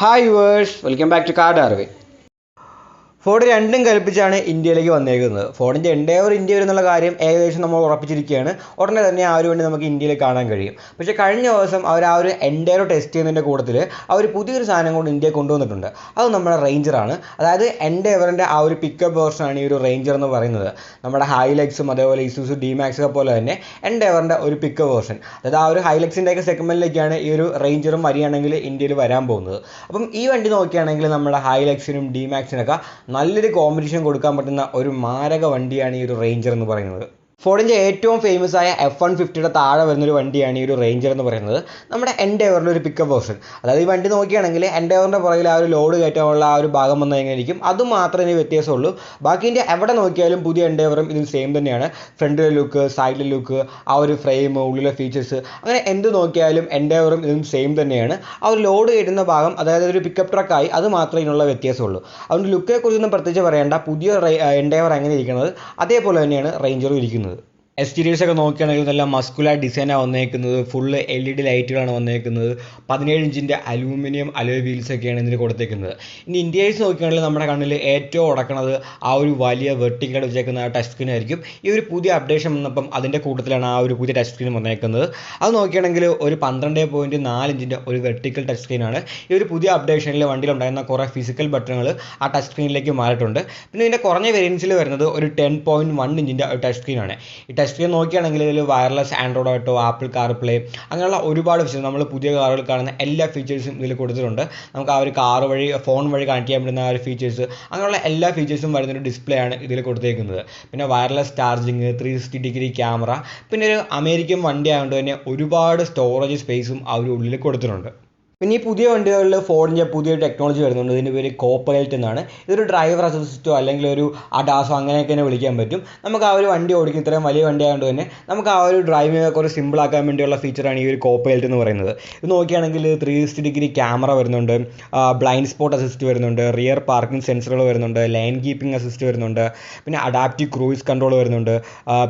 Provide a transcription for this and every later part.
Hi viewers, welcome back to Car Darwin. Ford രണ്ടും കൽപ്പിച്ചാണ് ഇന്ത്യയിലേക്ക് വന്നേക്കുന്നത്. ഫോർഡിൻ്റെ എൻഡേവർ ഇന്ത്യ വരുന്നുള്ള കാര്യം ഏകദേശം നമ്മൾ ഉറപ്പിച്ചിരിക്കുകയാണ്. ഉടനെ തന്നെ ആ ഒരു വണ്ടി നമുക്ക് ഇന്ത്യയിൽ കാണാൻ കഴിയും. പക്ഷേ കഴിഞ്ഞ ദിവസം അവർ ആ ഒരു എൻഡേവർ ടെസ്റ്റ് ചെയ്യുന്നതിൻ്റെ കൂട്ടത്തിൽ അവർ പുതിയൊരു സാധനം കൊണ്ട് ഇന്ത്യയിൽ കൊണ്ടുവന്നിട്ടുണ്ട്. അത് നമ്മുടെ റേഞ്ചറാണ്. അതായത് എൻഡേവറിൻ്റെ ആ ഒരു പിക്കപ്പ് വേർഷനാണ് ഈ ഒരു റേഞ്ചർ എന്ന് പറയുന്നത്. നമ്മുടെ ഹൈലക്സും അതേപോലെ ഇസൂസു ഡിമാക്സൊക്കെ പോലെ തന്നെ എൻഡേവറിൻ്റെ ഒരു പിക്കപ്പ് വേർഷൻ, അതായത് ആ ഒരു ഹൈലക്സിൻ്റെയൊക്കെ സെഗ്മെൻറ്റിലേക്കാണ് ഈ ഒരു റേഞ്ചറും വരികയാണെങ്കിൽ ഇന്ത്യയിൽ വരാൻ പോകുന്നത്. അപ്പം ഈ വണ്ടി നോക്കുകയാണെങ്കിൽ നമ്മുടെ ഹൈലക്സിനും ഡിമാക്സിനൊക്കെ നല്ലൊരു കോമ്പറ്റീഷൻ കൊടുക്കാൻ പറ്റുന്ന ഒരു മാരക വണ്ടിയാണ് ഈ ഒരു റേഞ്ചർ എന്ന് പറയുന്നത്. ഫോർഡിൻ്റെ ഏറ്റവും ഫേമസ് ആയ F-150യുടെ താഴെ വരുന്നൊരു വണ്ടിയാണ് ഈ ഒരു റേഞ്ചർ എന്ന് പറയുന്നത്. നമ്മുടെ എൻഡേവറിൻ്റെ ഒരു പിക്കപ്പ് വേർഷൻ. അതായത് ഈ വണ്ടി നോക്കുകയാണെങ്കിൽ എൻഡേവറിൻ്റെ പുറകിൽ ആ ഒരു ലോഡ് കയറ്റാനുള്ള ആ ഒരു ഭാഗം വന്നു കഴിഞ്ഞായിരിക്കും, അതുമാത്രമേ ഇതിന് വ്യത്യാസമുള്ളൂ. ബാക്കിൻ്റെ എവിടെ നോക്കിയാലും പുതിയ എൻഡേവറും ഇതിൽ സെയിം തന്നെയാണ്. ഫ്രണ്ടിലെ ലുക്ക്, സൈഡിലെ ലുക്ക്, ആ ഒരു ഫ്രെയിം, ഉള്ളിലെ ഫീച്ചേഴ്സ്, അങ്ങനെ എന്ത് നോക്കിയാലും എൻഡേവറും ഇതിലും സെയിം തന്നെയാണ്. ആ ഒരു ലോഡ് കയറ്റുന്ന ഭാഗം, അതായത് ഒരു പിക്കപ്പ് ട്രക്കായി, അത് മാത്രമേ ഇതിനുള്ള വ്യത്യാസമുള്ളൂ. അതുകൊണ്ട് ലുക്കിനെ കുറിച്ചൊന്നും പ്രത്യേകിച്ച് പറയേണ്ട. പുതിയ എൻഡേവർ എങ്ങനെ ഇരിക്കുന്നത് അതേപോലെ തന്നെയാണ് റേഞ്ചറും ഇരിക്കുന്നത്. എക്സ്റ്റീരിയേഴ്സൊക്കെ നോക്കുകയാണെങ്കിൽ നല്ല മസ്കുലർ ഡിസൈനാണ് വന്നേക്കുന്നത്. ഫുള്ള് LED ലൈറ്റുകളാണ് വന്നേക്കുന്നത്. 17 ഇഞ്ചിൻ്റെ അലൂമിനിയം അലോയ് വീൽസൊക്കെയാണ് ഇതിന് കൊടുത്തേക്കുന്നത്. ഇനി ഇൻറ്റീരിയേഴ്സ് നോക്കുകയാണെങ്കിൽ നമ്മുടെ കണ്ണിൽ ഏറ്റവും ഉടക്കണത് ആ ഒരു വലിയ വെർട്ടിക്കലായിട്ട് വെച്ചേക്കുന്ന ആ ടച്ച് സ്ക്രീൻ ആയിരിക്കും. ഈ ഒരു പുതിയ അപ്ഡേഷൻ വന്നപ്പം അതിൻ്റെ കൂട്ടത്തിലാണ് ആ ഒരു പുതിയ ടച്ച് സ്ക്രീൻ വന്നേക്കുന്നത്. അത് നോക്കുകയാണെങ്കിൽ ഒരു 12.4 ഇഞ്ചിൻ്റെ ഒരു വെർട്ടിക്കൽ ടച്ച് സ്ക്രീനാണ്. ഈ ഒരു പുതിയ അപ്ഡേഷനിൽ വണ്ടിയിലുണ്ടായിരുന്ന കുറേ ഫിസിക്കൽ ബട്ടണുകൾ ആ ടച്ച് സ്ക്രീനിലേക്ക് മാറിയിട്ടുണ്ട്. പിന്നെ ഇതിൻ്റെ കുറഞ്ഞ വേരിയൻസിൽ വരുന്നത് ഒരു 10.1 ഇഞ്ചിൻ്റെ ടച്ച് സ്ക്രീനാണ്. ഈ ടച്ച് സ്ക്രീൻ നോക്കുകയാണെങ്കിൽ ഇതിൽ wireless Android auto, apple CarPlay, അങ്ങനെയുള്ള ഒരുപാട് ഫീച്ചേഴ്സ്, നമ്മൾ പുതിയ കാറുകൾ കാണുന്ന എല്ലാ ഫീച്ചേഴ്സും ഇതിൽ കൊടുത്തിട്ടുണ്ട്. നമുക്ക് ആ ഒരു കാർ വഴി, ഫോൺ വഴി കണക്ട് ചെയ്യാൻ പറ്റുന്ന ആ ഒരു ഫീച്ചേഴ്സ്, അങ്ങനെയുള്ള എല്ലാ ഫീച്ചേഴ്സും വരുന്നൊരു ഡിസ്പ്ലേ ആണ് ഇതിൽ കൊടുത്തേക്കുന്നത്. പിന്നെ വയർലെസ് ചാർജിങ്, 360 ക്യാമറ, പിന്നെ ഒരു അമേരിക്കൻ വണ്ടി ആയതുകൊണ്ട് തന്നെ ഒരുപാട് സ്റ്റോറേജ് സ്പേസും ആ ഒരു ഉള്ളിൽ കൊടുത്തിട്ടുണ്ട്. പിന്നെ ഈ പുതിയ വണ്ടികളിൽ ഫോർഡിൻ്റെ പുതിയ ടെക്നോളജി വരുന്നുണ്ട്. ഇതിൻ്റെ പേര് കോപ്പൈലറ്റ് എന്നാണ്. ഇതൊരു ഡ്രൈവർ അസിസ്റ്റോ അല്ലെങ്കിൽ ഒരു അഡാസോ അങ്ങനെയൊക്കെ തന്നെ വിളിക്കാൻ പറ്റും. നമുക്ക് ആ ഒരു വണ്ടി ഓടിക്കും, ഇത്രയും വലിയ വണ്ടി ആയതുകൊണ്ട് തന്നെ നമുക്ക് ആ ഒരു ഡ്രൈവിംഗ് ഒക്കെ ഒരു സിമ്പിളാക്കാൻ വേണ്ടിയുള്ള ഫീച്ചറാണ് ഈ ഒരു കോപ്പൈലറ്റ് എന്ന് പറയുന്നത്. ഇത് നോക്കുകയാണെങ്കിൽ 360 ക്യാമറ വരുന്നുണ്ട്, ബ്ലൈൻഡ് സ്പോട്ട് അസിസ്റ്റ് വരുന്നുണ്ട്, റിയർ പാർക്കിംഗ് സെൻസറുകൾ വരുന്നുണ്ട്, ലൈൻ കീപ്പിംഗ് അസിസ്റ്റ് വരുന്നുണ്ട്, പിന്നെ അഡാപ്റ്റീവ് ക്രൂയിസ് കൺട്രോൾ വരുന്നുണ്ട്,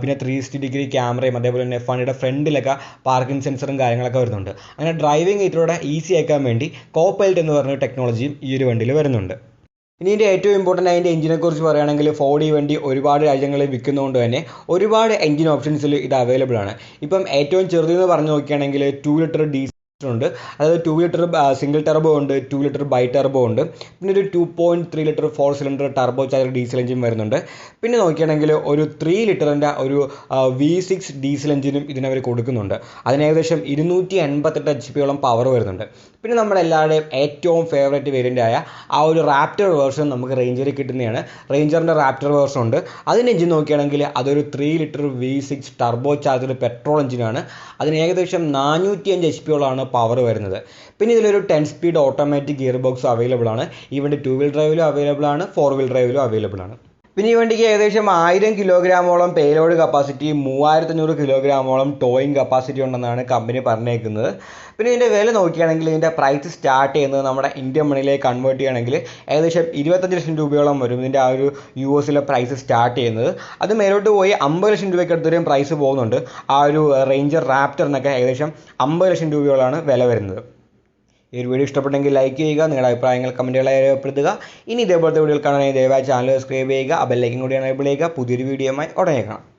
പിന്നെ 360 ക്യാമറയും അതേപോലെ തന്നെ വണ്ടിയുടെ ഫ്രണ്ടിലൊക്കെ പാർക്കിംഗ് സെൻസറും കാര്യങ്ങളൊക്കെ വരുന്നുണ്ട്. അങ്ങനെ ഡ്രൈവിംഗ് ഇതിലൂടെ ഈസി ആക്കാൻ വേണ്ടി കോപ്പൈലറ്റ് എന്ന് പറഞ്ഞ ടെക്നോളജിയും ഈ ഒരു വണ്ടിയിൽ വരുന്നുണ്ട്. ഇനി ഇതിൻ്റെ ഏറ്റവും ഇമ്പോർട്ടൻ്റ് അതിൻ്റെ എഞ്ചിനെ കുറിച്ച് പറയുകയാണെങ്കിൽ ഫോർഡ് ഈ വണ്ടി ഒരുപാട് രാജ്യങ്ങളിൽ വിൽക്കുന്നതുകൊണ്ട് തന്നെ ഒരുപാട് എഞ്ചിൻ ഓപ്ഷൻസിൽ ഇത് അവൈലബിൾ ആണ്. ഇപ്പം ഏറ്റവും ചെറുതെന്ന് പറഞ്ഞു നോക്കുകയാണെങ്കിൽ 2 ലിറ്റർ ഡീസൽ ഉണ്ട്, അതായത് 2 ലിറ്റർ സിംഗിൾ ടെർബോ ഉണ്ട്, 2 ലിറ്റർ ബൈ ടെർബോ ഉണ്ട്, പിന്നെ ഒരു 2.3 litre 4 cylinder turbo charger diesel engine വരുന്നുണ്ട്. പിന്നെ നോക്കുകയാണെങ്കിൽ ഒരു 3 ലിറ്ററിൻ്റെ ഒരു V6 ഡീസൽ എഞ്ചിനും ഇതിനവർ കൊടുക്കുന്നുണ്ട്. അതിന് ഏകദേശം 288 HP പവർ വരുന്നുണ്ട്. പിന്നെ നമ്മളെല്ലാവരുടെയും ഏറ്റവും ഫേവറേറ്റ് വേരിയൻ്റായ ആ ഒരു റാപ്റ്റർ വേർഷൻ നമുക്ക് റേഞ്ചറിൽ കിട്ടുന്നതാണ്. റേഞ്ചറിൻ്റെ റാപ്റ്റർ വേർഷൻ ഉണ്ട്. അതിൻ്റെ എഞ്ചിൻ നോക്കുകയാണെങ്കിൽ അതൊരു 3 litre V6 turbo charger petrol എഞ്ചിനാണ്. അതിന് ഏകദേശം 405 HP പവർ വരുന്നത്. പിന്നെ ഇതിലൊരു 10 speed automatic gear box available ആണ്. ഈ വണ്ടി 2 വീൽ ഡ്രൈവിലും അവൈലബിൾ ആണ്, 4 വീൽ ഡ്രൈവിലും അവൈലബിൾ ആണ്. പിന്നെ ഈ വണ്ടിക്ക് ഏകദേശം 1000 കിലോഗ്രാമോളം പേലോഡ് കപ്പാസിറ്റി, 3500 കിലോഗ്രാമോളം ടോയിങ് കപ്പാസിറ്റി ഉണ്ടെന്നാണ് കമ്പനി പറഞ്ഞേക്കുന്നത്. പിന്നെ ഇതിൻ്റെ വില നോക്കുകയാണെങ്കിൽ ഇതിൻ്റെ പ്രൈസ് സ്റ്റാർട്ട് ചെയ്യുന്നത് നമ്മുടെ ഇന്ത്യൻ മണിയിലേക്ക് കൺവേർട്ട് ചെയ്യുകയാണെങ്കിൽ ഏകദേശം 25 ലക്ഷം രൂപയോളം വരും. ഇതിൻ്റെ ആ ഒരു US പ്രൈസ് സ്റ്റാർട്ട് ചെയ്യുന്നത്. അത് മേലോട്ട് പോയി 50 ലക്ഷം രൂപയ്ക്ക് അടുത്തൊരു പ്രൈസ് പോകുന്നുണ്ട്. ആ ഒരു റേഞ്ചർ റാപ്റ്ററിനൊക്കെ ഏകദേശം 50 ലക്ഷം രൂപയോളാണ് വില വരുന്നത്. ഈ ഒരു വീഡിയോ ഇഷ്ടപ്പെട്ടെങ്കിൽ ലൈക്ക് ചെയ്യുക, നിങ്ങളുടെ അഭിപ്രായങ്ങൾ കമൻറ്റുകളായി രേഖപ്പെടുത്തുക. ഇനി ഇതേപോലത്തെ വീഡിയോകൾ കാണാനായി ദയവായി ചാനൽ സബ്സ്ക്രൈബ് ചെയ്യുക, ബെൽ ഐക്കൺ കൂടി എനേബിൾ ചെയ്യുക. പുതിയൊരു വീഡിയോയുമായി ഉടനെ കാണാം.